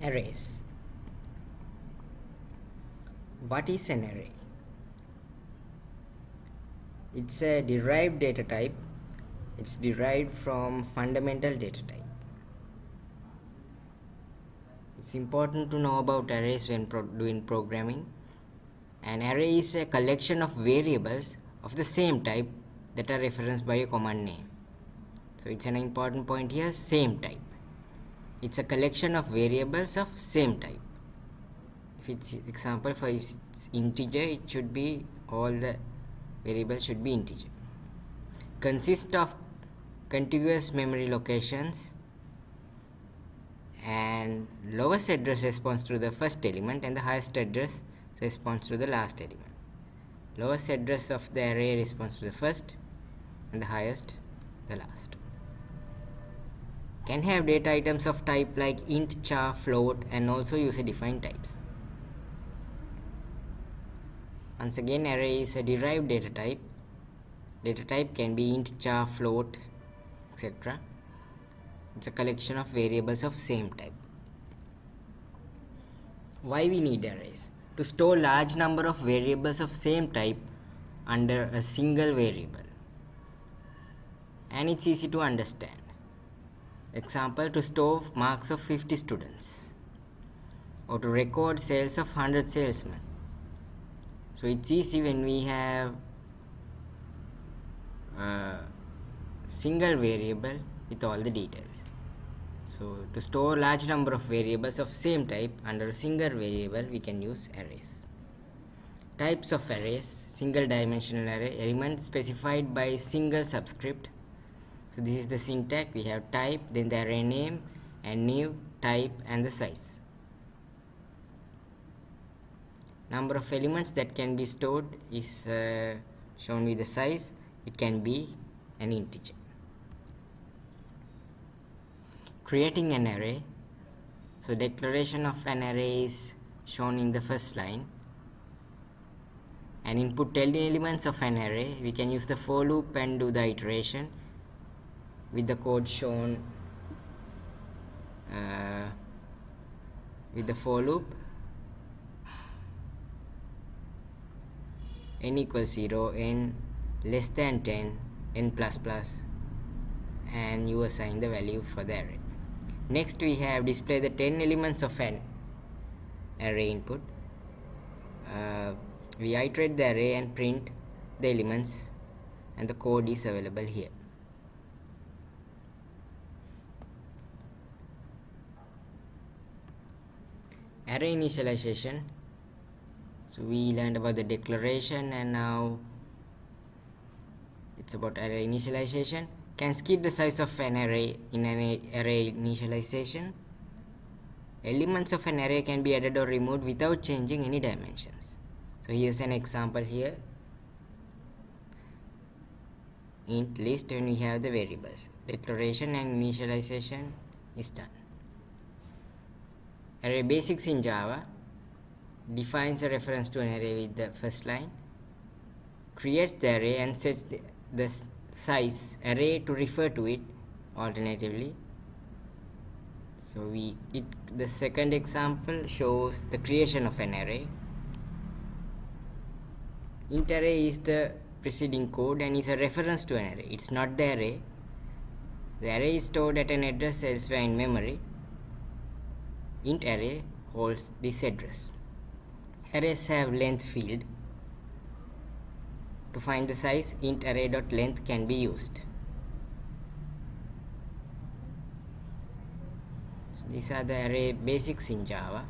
Arrays. What is an array? It's a derived data type. It's derived from fundamental data type. It's important to know about arrays when doing programming. An array is a collection of variables of the same type that are referenced by a command name. So it's an important point here, same type. It's a collection of variables of same type. If it's example for if it's integer, it should be all the variables should be integer. Consists of contiguous memory locations, and lowest address responds to the first element and the highest address responds to the last element. Lowest address of the array responds to the first and the highest the last. Can have data items of type like int, char, float, and also user defined types. Once again, array is a derived data type. Data type can be int, char, float, etc. It's a collection of variables of same type. Why we need arrays? To store large number of variables of same type under a single variable. And it's easy to understand. Example, to store marks of 50 students, or to record sales of 100 salesmen. So it's easy when we have a single variable with all the details. So to store large number of variables of same type under a single variable, we can use arrays. Types of arrays: single dimensional array, element specified by single subscript. So this is the syntax. We have type, then the array name, and new, type, and the size. Number of elements that can be stored is shown with the size. It can be an integer. Creating an array. So declaration of an array is shown in the first line. And input 10 elements of an array. We can use the for loop and do the iteration with the code shown with the for loop. N equals 0, n less than 10, n plus plus, and you assign the value for the array. Next we have display the 10 elements of an array input. We iterate the array and print the elements, and the code is available here. Array initialization. So we learned about the declaration, and now it's about array initialization. Can skip the size of an array in an array initialization. Elements of an array can be added or removed without changing any dimensions. So here's an example here. Int list, and we have the variables. Declaration and initialization is done. Array basics in Java defines a reference to an array with the first line, creates the array and sets the size array to refer to it alternatively. So the second example shows the creation of an array. Int array is the preceding code and is a reference to an array. It's not the array. The array is stored at an address elsewhere in memory. Int array holds this address. Arrays have length field. To find the size, int array.length can be used. So these are the array basics in Java.